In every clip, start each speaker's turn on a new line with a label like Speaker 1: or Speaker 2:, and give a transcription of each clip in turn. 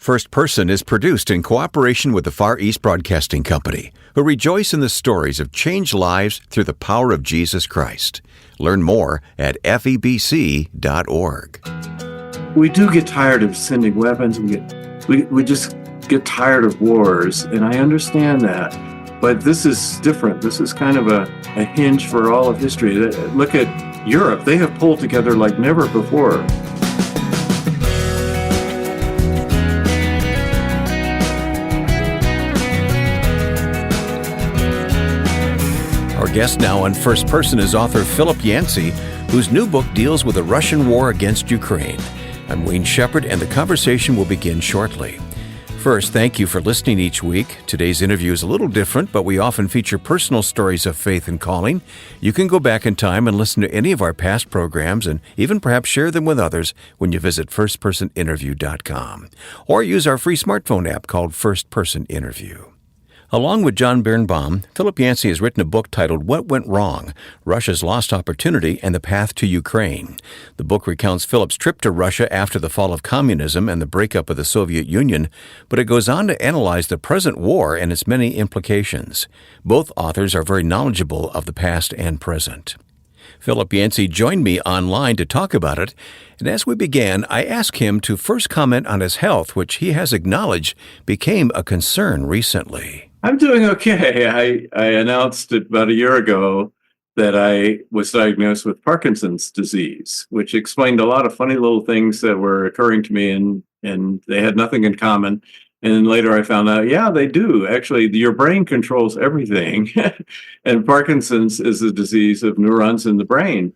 Speaker 1: First Person is produced in cooperation with the Far East Broadcasting Company, who rejoice in the stories of changed lives through the power of Jesus Christ. Learn more at FEBC.org.
Speaker 2: We do get tired of sending weapons. We just get tired of wars, and I understand that. But this is different. This is kind of a hinge for all of history. Look at Europe. They have pulled together like never before.
Speaker 1: Our guest now on First Person is author Philip Yancey, whose new book deals with the Russian war against Ukraine. I'm Wayne Shepherd, and the conversation will begin shortly. First, thank you for listening each week. Today's interview is a little different, but we often feature personal stories of faith and calling. You can go back in time and listen to any of our past programs and even perhaps share them with others when you visit firstpersoninterview.com or use our free smartphone app called First Person Interview. Along with John Birnbaum, Philip Yancey has written a book titled What Went Wrong? Russia's Lost Opportunity and the Path to Ukraine. The book recounts Philip's trip to Russia after the fall of communism and the breakup of the Soviet Union, but it goes on to analyze the present war and its many implications. Both authors are very knowledgeable of the past and present. Philip Yancey joined me online to talk about it, and as we began, I asked him to first comment on his health, which he has acknowledged became a concern recently.
Speaker 2: I'm doing okay. I announced about a year ago that I was diagnosed with Parkinson's disease, which explained a lot of funny little things that were occurring to me, and they had nothing in common. And then later I found out, yeah, they do. Actually, your brain controls everything. And Parkinson's is a disease of neurons in the brain.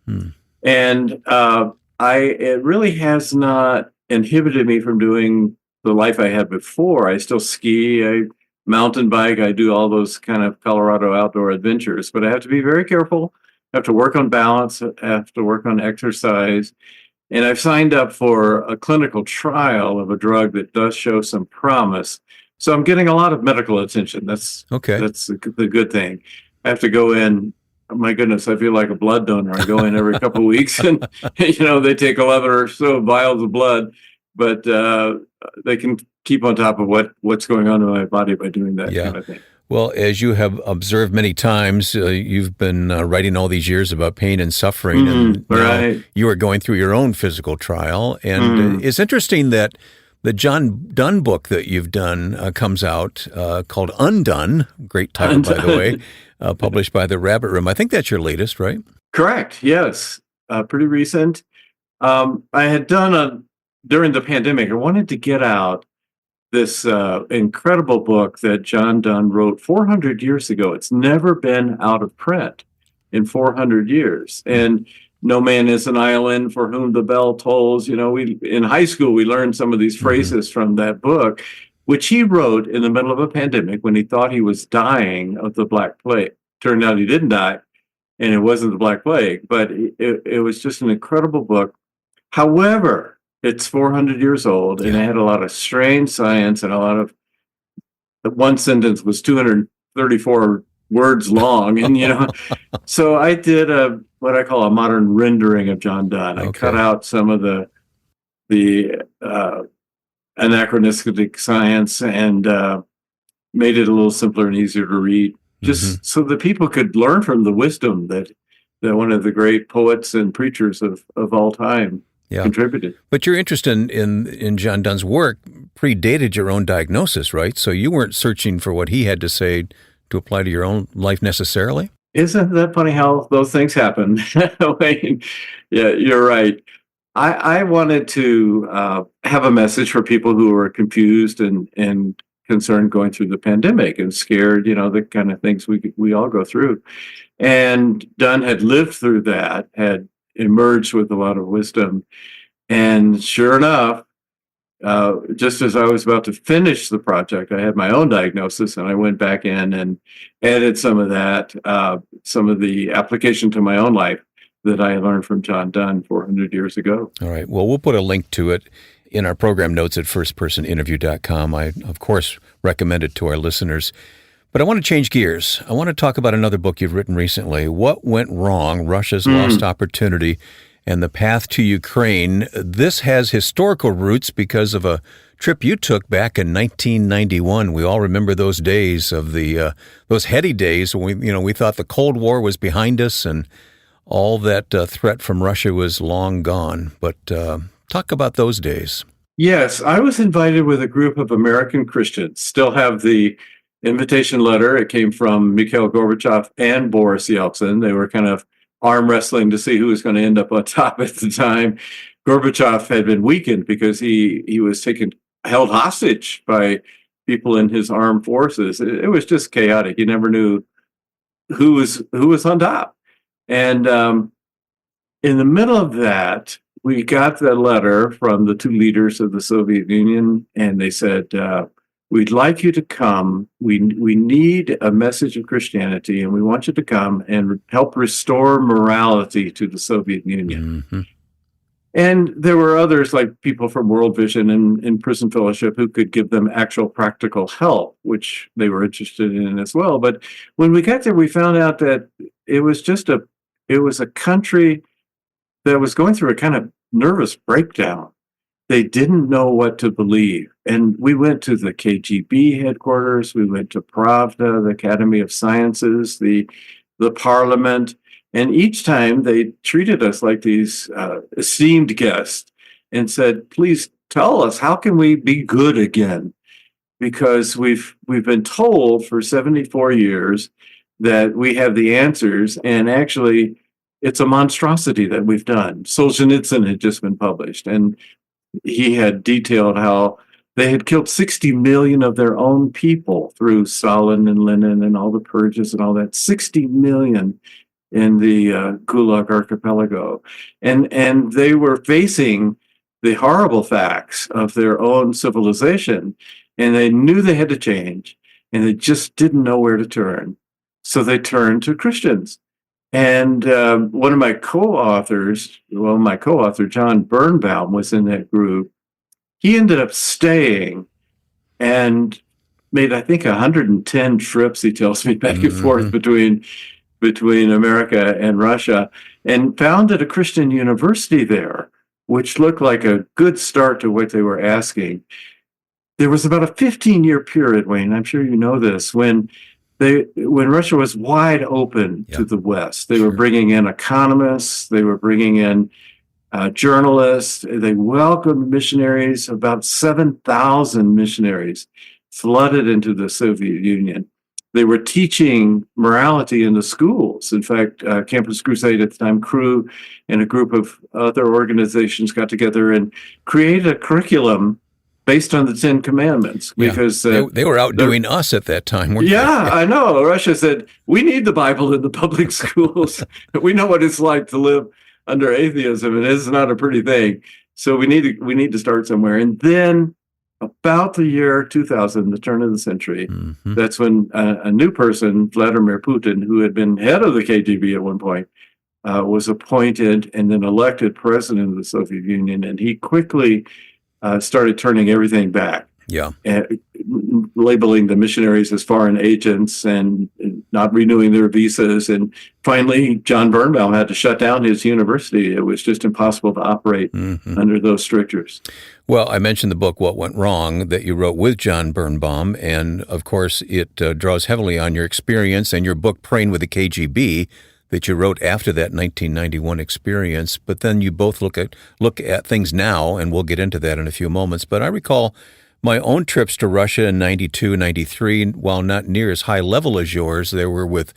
Speaker 2: And it really has not inhibited me from doing the life I had before. I still ski, I mountain bike, I do all those kind of Colorado outdoor adventures, but I have to be very careful. I have to work on balance, I have to work on exercise. And I've signed up for a clinical trial of a drug that does show some promise. So I'm getting a lot of medical attention. That's okay. That's the good thing. I have to go in. Oh my goodness, I feel like a blood donor. I go in every couple of weeks, and they take 11 or so vials of blood, but they can keep on top of what's going on in my body by doing that kind of thing.
Speaker 1: Well, as you have observed many times, you've been writing all these years about pain and suffering, and
Speaker 2: right.
Speaker 1: You are going through your own physical trial. And it's interesting that the John Donne book that you've done comes out called Undone, great title, by the way, published by the Rabbit Room. I think that's your latest, right?
Speaker 2: Correct, yes. Pretty recent. I had done during the pandemic, I wanted to get out this incredible book that John Donne wrote 400 years ago. It's never been out of print in 400 years. And no man is an island for whom the bell tolls. We in high school, we learned some of these phrases from that book, which he wrote in the middle of a pandemic when he thought he was dying of the Black Plague. Turned out he didn't die, and it wasn't the Black Plague, but it was just an incredible book. However, it's 400 years old, and it had a lot of strange science and a lot of. One sentence was 234 words long, and so I did what I call a modern rendering of John Donne. I cut out some of the anachronistic science and made it a little simpler and easier to read, just so that people could learn from the wisdom that one of the great poets and preachers of all time contributed.
Speaker 1: But your interest in John Donne's work predated your own diagnosis, right? So you weren't searching for what he had to say to apply to your own life necessarily?
Speaker 2: Isn't that funny how those things happen? Wayne, yeah, you're right. I wanted to have a message for people who are confused and concerned going through the pandemic and scared, the kind of things we all go through. And Donne had lived through that, had emerged with a lot of wisdom. And sure enough, just as I was about to finish the project, I had my own diagnosis, and I went back in and added some of that, some of the application to my own life that I learned from John Donne 400 years ago.
Speaker 1: All right. Well, we'll put a link to it in our program notes at firstpersoninterview.com. I, of course, recommend it to our listeners. But I want to change gears. I want to talk about another book you've written recently, What Went Wrong? Russia's Lost Opportunity and the path to Ukraine. This has historical roots because of a trip you took back in 1991. We all remember those days of those heady days when we thought the Cold War was behind us and all that threat from Russia was long gone. But talk about those days.
Speaker 2: Yes, I was invited with a group of American Christians. Still have the invitation letter. It came from Mikhail Gorbachev and Boris Yeltsin. They were kind of arm wrestling to see who was going to end up on top at the time. Gorbachev had been weakened because he was held hostage by people in his armed forces. It was just chaotic. You never knew who was on top. And in the middle of that, we got the letter from the two leaders of the Soviet Union, and they said, we'd like you to come. We need a message of Christianity, and we want you to come and help restore morality to the Soviet Union. Mm-hmm. And there were others, like people from World Vision and Prison Fellowship, who could give them actual practical help, which they were interested in as well. But when we got there, we found out that it was a country that was going through a kind of nervous breakdown. They didn't know what to believe. And we went to the KGB headquarters, we went to Pravda, the Academy of Sciences, the parliament, and each time they treated us like these esteemed guests and said, please tell us, how can we be good again? Because we've been told for 74 years that we have the answers, and actually it's a monstrosity that we've done. Solzhenitsyn had just been published, and he had detailed how they had killed 60 million of their own people through Stalin and Lenin and all the purges and all that. 60 million in the Gulag archipelago. And they were facing the horrible facts of their own civilization, and they knew they had to change, and they just didn't know where to turn. So they turned to Christians. And one of my co-author, John Birnbaum, was in that group. He ended up staying and made, I think, 110 trips, he tells me, back and forth between America and Russia, and founded a Christian university there, which looked like a good start to what they were asking. There was about a 15-year period, Wayne, I'm sure you know this, when Russia was wide open to the West. They were bringing in economists, they were bringing in journalists, they welcomed missionaries. About 7,000 missionaries flooded into the Soviet Union. They were teaching morality in the schools. In fact, Campus Crusade at the time, Cru and a group of other organizations got together and created a curriculum based on the Ten Commandments, because
Speaker 1: they were outdoing us at that time, weren't they?
Speaker 2: Yeah, I know. Russia said, we need the Bible in the public schools. We know what it's like to live under atheism, and it's not a pretty thing. So we need to start somewhere. And then about the year 2000, the turn of the century, that's when a new person, Vladimir Putin, who had been head of the KGB at one point, was appointed and then elected president of the Soviet Union. And he quickly started turning everything back.
Speaker 1: Yeah.
Speaker 2: Labeling the missionaries as foreign agents and not renewing their visas. And finally, John Birnbaum had to shut down his university. It was just impossible to operate under those strictures.
Speaker 1: Well, I mentioned the book, What Went Wrong, that you wrote with John Birnbaum. And of course, it draws heavily on your experience and your book, Praying with the KGB, that you wrote after that 1991 experience. But then you both look at things now, and we'll get into that in a few moments. But I recall my own trips to Russia in 92, 93, while not near as high level as yours, they were with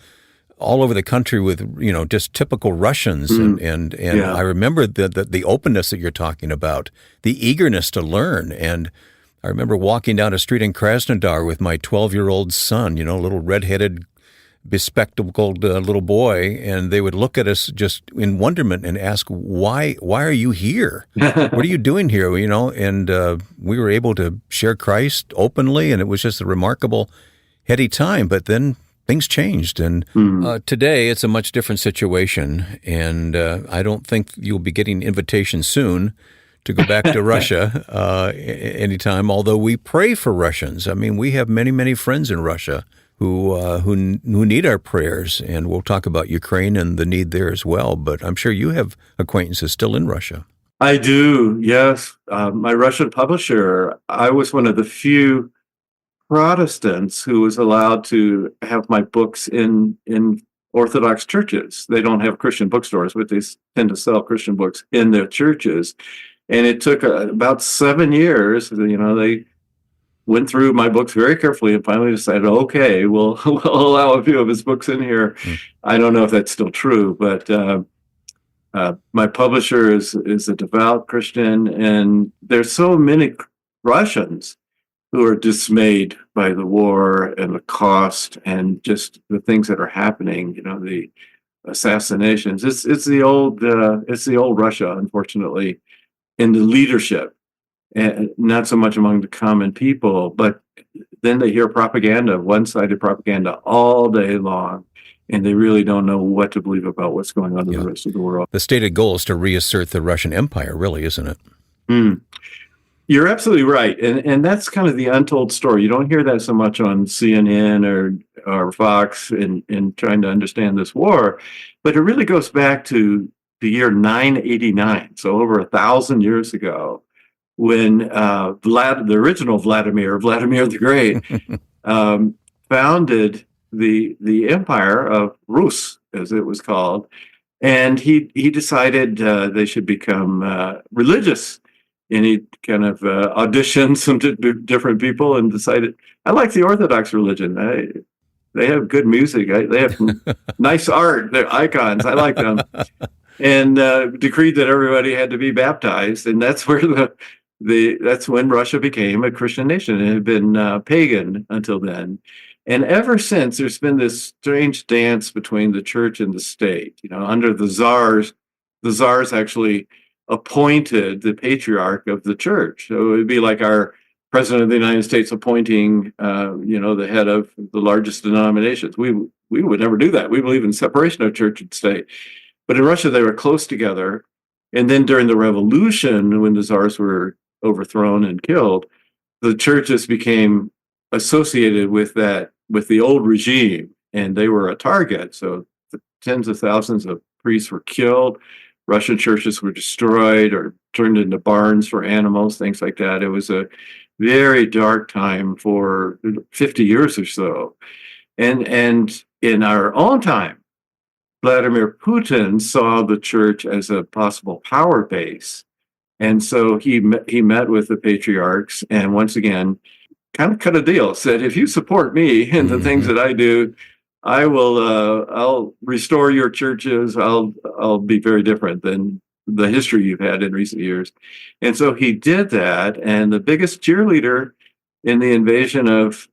Speaker 1: all over the country with, just typical Russians. And I remember the openness that you're talking about, the eagerness to learn. And I remember walking down a street in Krasnodar with my 12-year-old son, little redheaded, bespectacled little boy, and they would look at us just in wonderment and ask, why are you here? What are you doing here? And we were able to share Christ openly, and it was just a remarkable, heady time. But then things changed, and today it's a much different situation, and I don't think you'll be getting invitations soon to go back to Russia anytime, although we pray for Russians. I mean, we have many, many friends in Russia who need our prayers. And we'll talk about Ukraine and the need there as well. But I'm sure you have acquaintances still in Russia.
Speaker 2: I do, yes. My Russian publisher, I was one of the few Protestants who was allowed to have my books in Orthodox churches. They don't have Christian bookstores, but they tend to sell Christian books in their churches. And it took about 7 years. They went through my books very carefully and finally decided, okay, we'll allow a few of his books in here. I don't know if that's still true, but my publisher is a devout Christian, and there's so many Russians who are dismayed by the war and the cost and just the things that are happening. The assassinations. It's the old Russia, unfortunately, in the leadership, and not so much among the common people. But then they hear propaganda, one-sided propaganda, all day long. And they really don't know what to believe about what's going on in the rest of the world.
Speaker 1: The stated goal is to reassert the Russian Empire, really, isn't it?
Speaker 2: You're absolutely right. And that's kind of the untold story. You don't hear that so much on CNN or Fox in trying to understand this war. But it really goes back to the year 989, so over 1,000 years ago, when the original Vladimir the Great, founded the empire of Rus, as it was called, and he decided they should become religious, and he kind of auditioned some different people and decided, I like the Orthodox religion. They have good music. They have nice art. They're icons. I like them, and decreed that everybody had to be baptized, and that's where that's when Russia became a Christian nation. It had been pagan until then. And ever since, there's been this strange dance between the church and the state. Under the czars actually appointed the patriarch of the church. So it would be like our president of the United States appointing, the head of the largest denominations. We would never do that. We believe in separation of church and state. But in Russia, they were close together. And then during the revolution, when the czars were overthrown and killed, the churches became associated with the old regime, and they were a target. So tens of thousands of priests were killed. Russian churches were destroyed or turned into barns for animals, things like that. It was a very dark time for 50 years or so. And in our own time, Vladimir Putin saw the church as a possible power base. And so he met with the patriarchs, and once again, kind of cut a deal, said, if you support me and the things that I do, I will, I'll restore your churches. I'll be very different than the history you've had in recent years. And so he did that. And the biggest cheerleader in the invasion of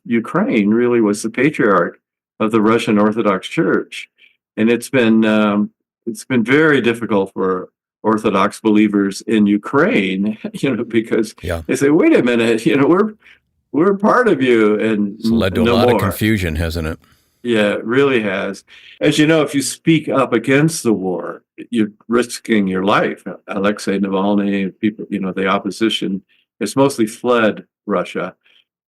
Speaker 2: Ukraine really was the patriarch of the Russian Orthodox Church. And it's been very difficult for Orthodox believers in Ukraine, because they say, wait a minute, we're part of you. And
Speaker 1: it's led to a lot of confusion, hasn't it?
Speaker 2: Yeah, it really has. As you know, if you speak up against the war, you're risking your life. Alexei Navalny, people, the opposition has mostly fled Russia.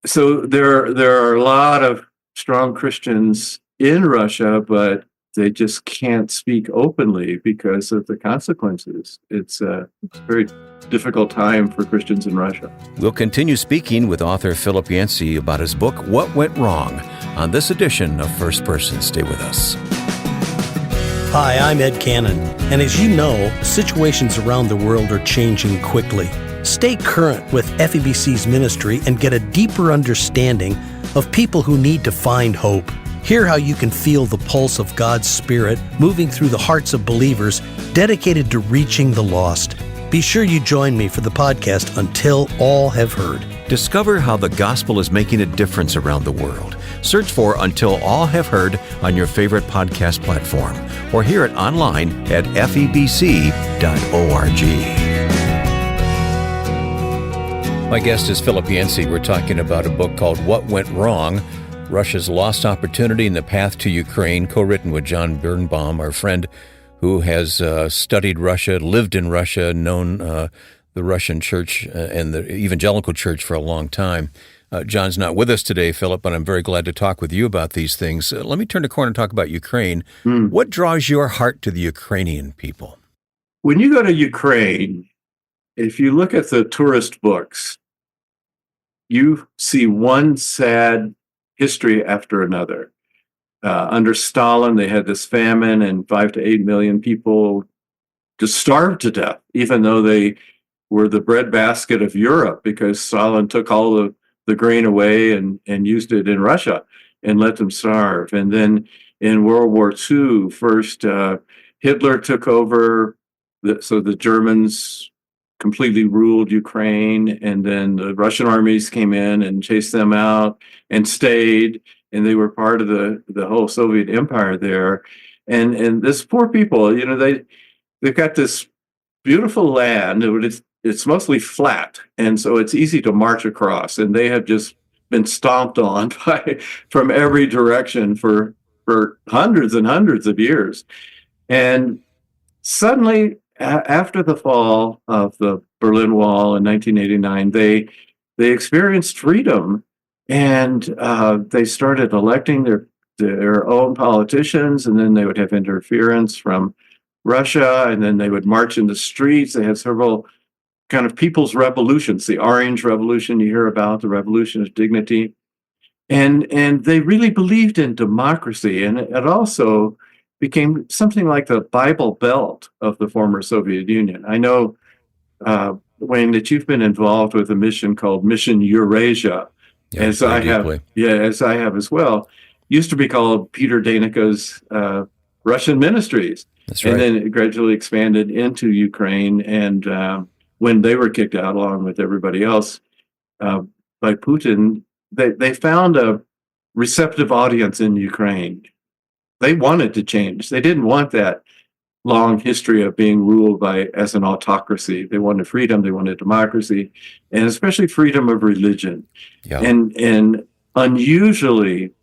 Speaker 2: So there are a lot of strong Christians in Russia, but they just can't speak openly because of the consequences. It's a very difficult time for Christians in Russia.
Speaker 1: We'll continue speaking with author Philip Yancey about his book, What Went Wrong, on this edition of First Person. Stay with us.
Speaker 3: Hi, I'm Ed Cannon, and as you know, situations around the world are changing quickly. Stay current with FEBC's ministry and get a deeper understanding of people who need to find hope. Hear how you can feel the pulse of God's Spirit moving through the hearts of believers dedicated to reaching the lost. Be sure you join me for the podcast Until All Have Heard.
Speaker 1: Discover how the gospel is making a difference around the world. Search for Until All Have Heard on your favorite podcast platform, or hear it online at febc.org. My guest is Philip Yancey. We're talking about a book called What Went Wrong? Russia's Lost Opportunity and the Path to Ukraine, co-written with John Birnbaum, our friend who has studied Russia, lived in Russia, known the Russian church and the evangelical church for a long time. John's not with us today, Philip, but I'm very glad to talk with you about these things. Let me turn the corner and talk about Ukraine. What draws your heart to the Ukrainian people?
Speaker 2: When you go to Ukraine, if you look at the tourist books, you see one sad history after another. Under Stalin, they had this famine, and 5 to 8 million people just starved to death, even though they were the breadbasket of Europe, because Stalin took all the grain away and used it in Russia and let them starve. And then in World War II, first Hitler took over, so the Germans completely ruled Ukraine, and then the Russian armies came in and chased them out and stayed, and they were part of the whole Soviet empire there. And this poor people, they've got this beautiful land. It's mostly flat, and so it's easy to march across, and they have just been stomped on from every direction for hundreds and hundreds of years. And suddenly, after the fall of the Berlin Wall in 1989, they experienced freedom, and they started electing their own politicians, and then they would have interference from Russia, and then they would march in the streets. They had several kind of people's revolutions, the Orange Revolution you hear about, the Revolution of Dignity. And they really believed in democracy, and it also became something like the Bible Belt of the former Soviet Union. I know, Wayne, that you've been involved with a mission called Mission Eurasia, as I have as well. Used to be called Peter Danica's Russian Ministries.
Speaker 1: That's right.
Speaker 2: And then it gradually expanded into Ukraine. And when they were kicked out, along with everybody else, by Putin, they found a receptive audience in Ukraine. They wanted to change. They didn't want that long history of being ruled as an autocracy. They wanted freedom. They wanted democracy, and especially freedom of religion.
Speaker 1: Yeah.
Speaker 2: And unusually,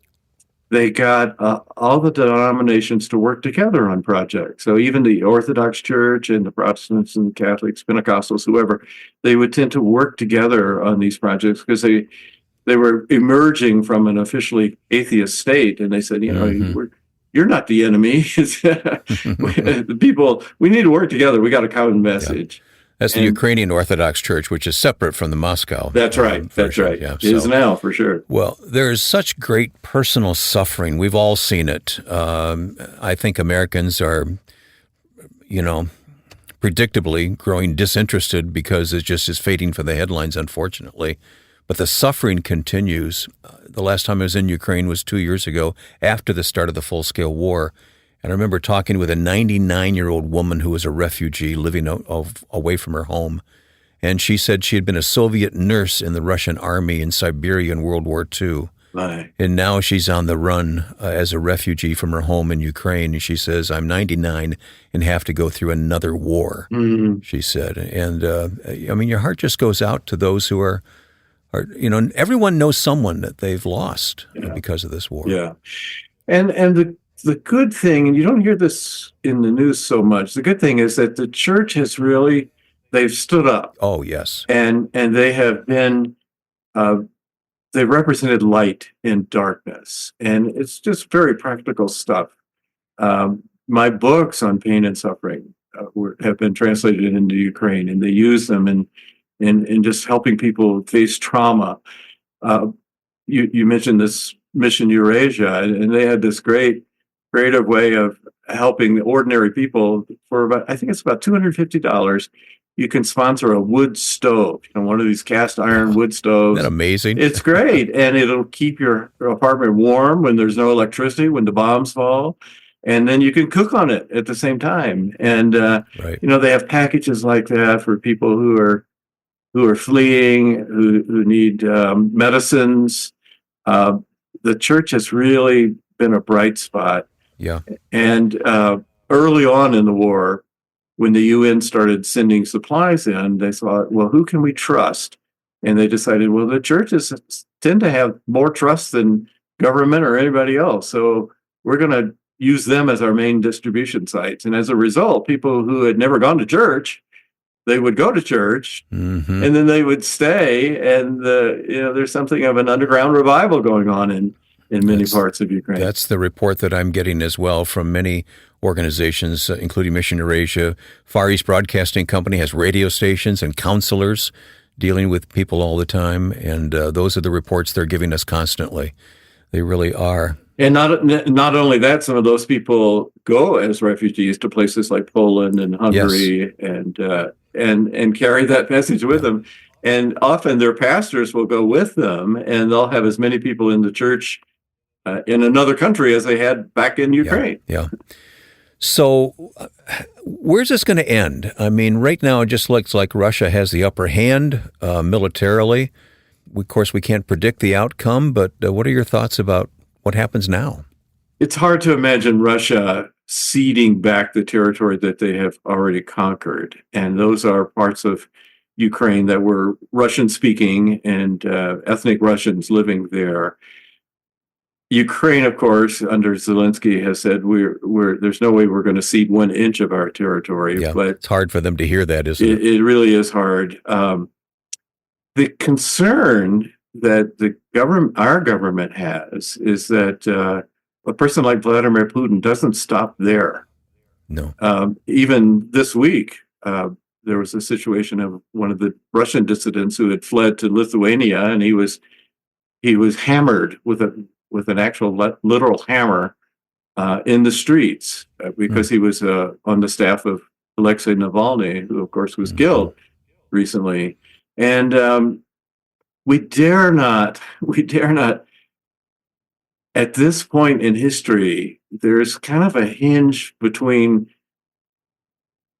Speaker 2: they got all the denominations to work together on projects. So even the Orthodox Church and the Protestants and Catholics, Pentecostals, whoever, they would tend to work together on these projects because they were emerging from an officially atheist state, and they said, you're not the enemy. The people, we need to work together. We got a common message.
Speaker 1: Yeah. That's the Ukrainian Orthodox Church, which is separate from the Moscow.
Speaker 2: That's right. That's right. Yeah, it is now, for sure.
Speaker 1: Well, there's such great personal suffering. We've all seen it. I think Americans are, predictably growing disinterested because it just is fading for the headlines, unfortunately. But the suffering continues. The last time I was in Ukraine was 2 years ago, after the start of the full-scale war. And I remember talking with a 99-year-old woman who was a refugee living away from her home. And she said she had been a Soviet nurse in the Russian army in Siberia in World War II.
Speaker 2: Right.
Speaker 1: And now she's on the run as a refugee from her home in Ukraine. And she says, I'm 99 and have to go through another war, she said. And, your heart just goes out to those who are everyone knows someone that they've lost because of this war.
Speaker 2: Yeah. And the good thing, and you don't hear this in the news so much, the good thing is that the church has really, they've stood up.
Speaker 1: Oh, yes.
Speaker 2: And they have been, they've represented light in darkness. And it's just very practical stuff. My books on pain and suffering have been translated into Ukraine, and they use them in just helping people face trauma. You mentioned this Mission Eurasia, and they had this creative way of helping the ordinary people for about $250. You can sponsor a wood stove, one of these cast iron wood stoves.
Speaker 1: Isn't that amazing?
Speaker 2: It's great, and it'll keep your apartment warm when there's no electricity, when the bombs fall. And then you can cook on it at the same time. And,
Speaker 1: right.
Speaker 2: They have packages like that for people who are fleeing, who need medicines. The church has really been a bright spot.
Speaker 1: Yeah.
Speaker 2: And early on in the war, when the UN started sending supplies in, they thought, well, who can we trust? And they decided, well, the churches tend to have more trust than government or anybody else. So we're going to use them as our main distribution sites. And as a result, people who had never gone to church they would go to church,
Speaker 1: Mm-hmm.
Speaker 2: and then they would stay, and there's something of an underground revival going on in many parts of Ukraine.
Speaker 1: That's the report that I'm getting as well from many organizations, including Mission Eurasia. Far East Broadcasting Company has radio stations and counselors dealing with people all the time, and those are the reports they're giving us constantly. They really are.
Speaker 2: And not only that, some of those people go as refugees to places like Poland and Hungary,
Speaker 1: Yes.
Speaker 2: and carry that message with them. And often their pastors will go with them, and they'll have as many people in the church in another country as they had back in Ukraine.
Speaker 1: Yeah. So where's this going to end? I mean, right now it just looks like Russia has the upper hand militarily. Of course, we can't predict the outcome, but what are your thoughts about what happens now?
Speaker 2: It's hard to imagine Russia ceding back the territory that they have already conquered. And those are parts of Ukraine that were Russian-speaking and ethnic Russians living there. Ukraine, of course, under Zelensky, has said there's no way we're going to cede 1 inch of our territory.
Speaker 1: Yeah,
Speaker 2: but
Speaker 1: it's hard for them to hear that, isn't it?
Speaker 2: It really is hard. The concern that our government has is that a person like Vladimir Putin doesn't stop there.
Speaker 1: No.
Speaker 2: Even this week, there was a situation of one of the Russian dissidents who had fled to Lithuania, and he was hammered with an actual literal hammer in the streets because he was on the staff of Alexei Navalny, who of course was killed recently. And we dare not, at this point in history, there's kind of a hinge between,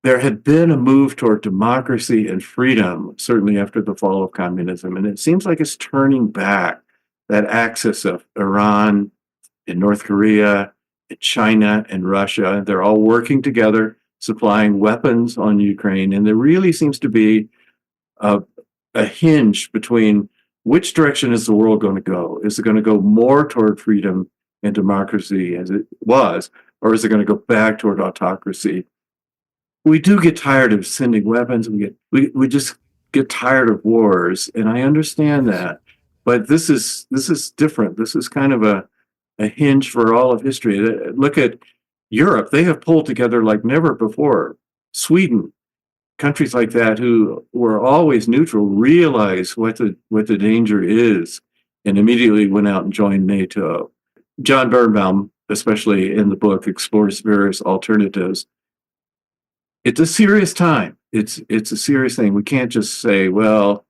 Speaker 2: there had been a move toward democracy and freedom, certainly after the fall of communism, and it seems like it's turning back. That axis of Iran and North Korea, and China and Russia, they're all working together, supplying weapons on Ukraine. And there really seems to be a hinge between which direction is the world going to go? Is it going to go more toward freedom and democracy as it was, or is it going to go back toward autocracy? We do get tired of sending weapons. We just get tired of wars, and I understand that. But this is different. This is kind of a hinge for all of history. Look at Europe. They have pulled together like never before. Sweden, countries like that who were always neutral, realize what the danger is and immediately went out and joined NATO. John Birnbaum, especially in the book, explores various alternatives. It's a serious time. It's a serious thing. We can't just say, well,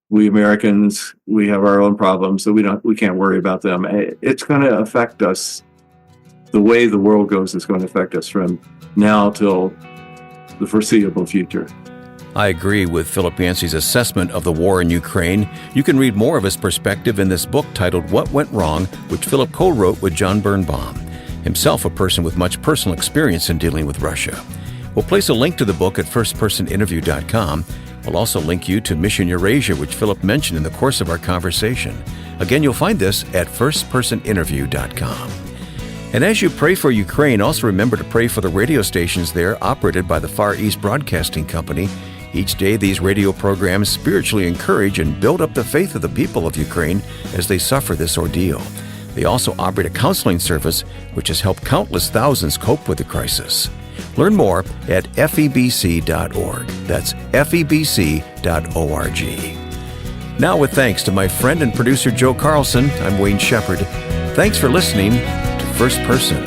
Speaker 2: we Americans, we have our own problems, so we can't worry about them. It's going to affect us. The way the world goes is going to affect us from now till the foreseeable future.
Speaker 1: I agree with Philip Yancey's assessment of the war in Ukraine. You can read more of his perspective in this book titled What Went Wrong, which Philip co-wrote with John Birnbaum, himself a person with much personal experience in dealing with Russia. We'll place a link to the book at firstpersoninterview.com. We'll also link you to Mission Eurasia, which Philip mentioned in the course of our conversation. Again, you'll find this at firstpersoninterview.com. And as you pray for Ukraine, also remember to pray for the radio stations there operated by the Far East Broadcasting Company. Each day, these radio programs spiritually encourage and build up the faith of the people of Ukraine as they suffer this ordeal. They also operate a counseling service which has helped countless thousands cope with the crisis. Learn more at FEBC.org. That's FEBC.org. Now, with thanks to my friend and producer Joe Carlson, I'm Wayne Shepherd. Thanks for listening to First Person.